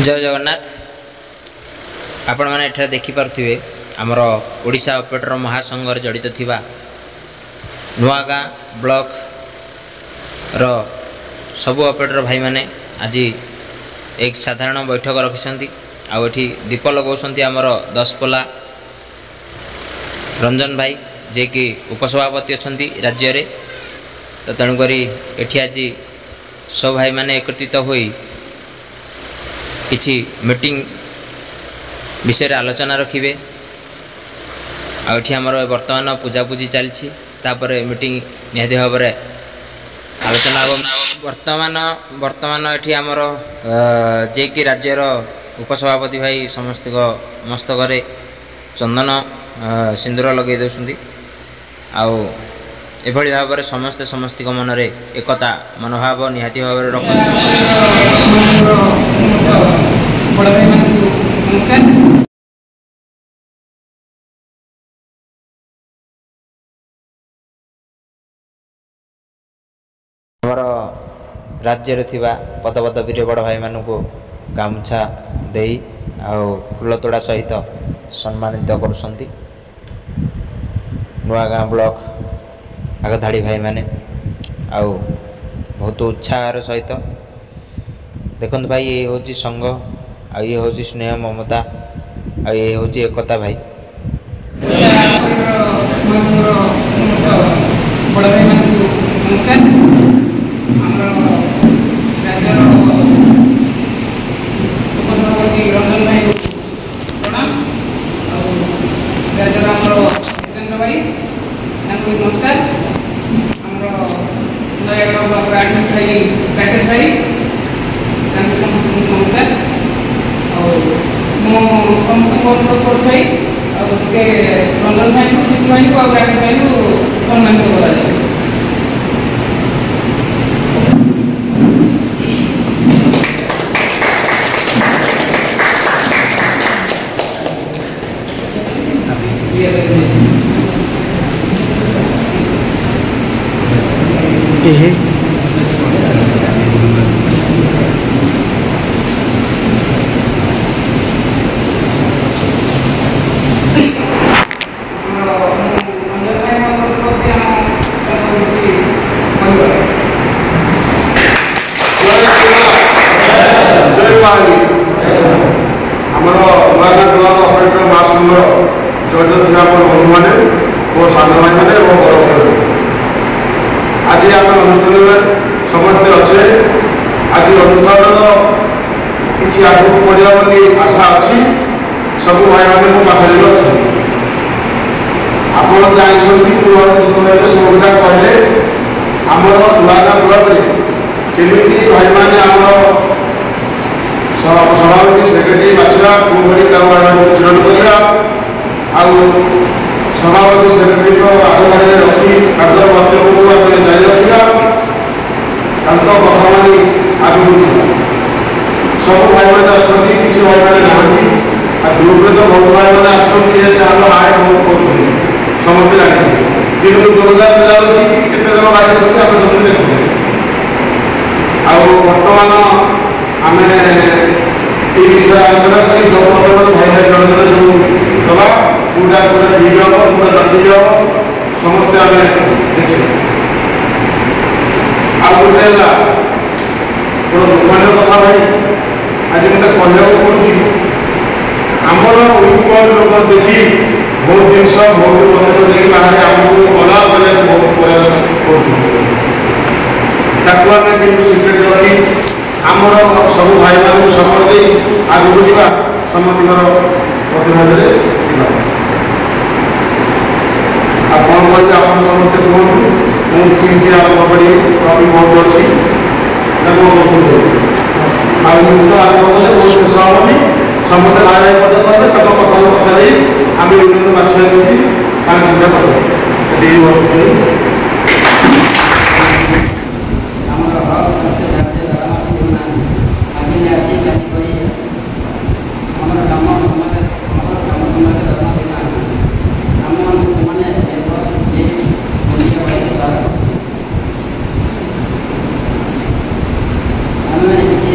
जय जगन्नाथ। आपण मैंने एठार देखिपे आमर ओडिशा ऑपरेटर महासंघ जड़ित थिबा नुआगाँ ब्लॉक रो सबु ऑपरेटर भाई मैंने आज एक साधारण बैठक रखिछंती। आउ एठी दीप लगाउछंती आमर 10 पला रंजन भाई जे कि उपसभापति अछंती राज्य रे। तो तेणुकरी एठी आज सब भाई मैंने एकत्रित होई किछि मीटिंग विषय आलोचना रखिबे। आठी आमर वर्तमान पूजापूजी चलछि तापर मीटिंग निहाती भाव में आलोचना वर्तमान एठी आमर जे कि राज्यर उपसभापति भाई समस्त मस्तक चंदन सिंदूर लगे दौरान आउ एभली भाव में समस्ते समस्त मन में एकता मनोभाव निहाती भाव में रख आमर राज्य थिबा पदपदवी बड़ भाई मानू गामछा दे फूल तोड़ा सहित सम्मानित करुँच नुआगाँ ब्लॉक आगधाड़ी भाई मैंने आउ बहुत उत्साह सहित देखते भाई ये हूँ संघ आ ये हूँ स्नेह ममता आ ये हूँ एकता भाई।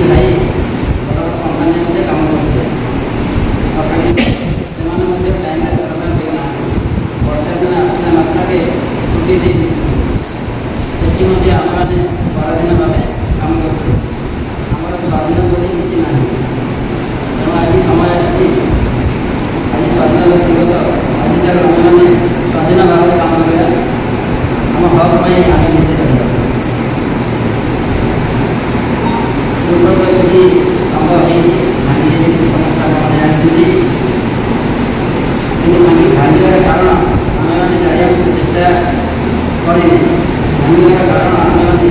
भाई ମଧ୍ୟ ଆମେମାନେ ପରାଧୀନ ଭାବେ କାମ କରୁଛୁ। ଆମର ସ୍ୱାଧୀନ ବୋଲି କିଛି ନାହିଁ। ତେଣୁ ଆଜି ସମୟ ଆସିଛି, ଆଜି ସ୍ୱାଧୀନତା ଦିବସ, ଆଜିଠାରୁ ଆମେମାନେ ସ୍ୱାଧୀନ ଭାବରେ କାମ କରିବା, ଆମ ହକ୍ ପାଇଁ ଆମେ ନିଜେ କରିବା। ପୂର୍ବରୁ କିଛି ସମ୍ଭବ ହେଇଛି, ଭାଙ୍ଗି ଯାଇଛନ୍ତି, ସମସ୍ତ ଆପଣମାନେ ଜାଣିଛନ୍ତି। କିନ୍ତୁ ଭାଙ୍ଗିବାର କାରଣ ଆମେମାନେ ଜାଣିବାକୁ ଚେଷ୍ଟା କରିନି। ଭାଙ୍ଗିବାର କାରଣ ଆମେମାନେ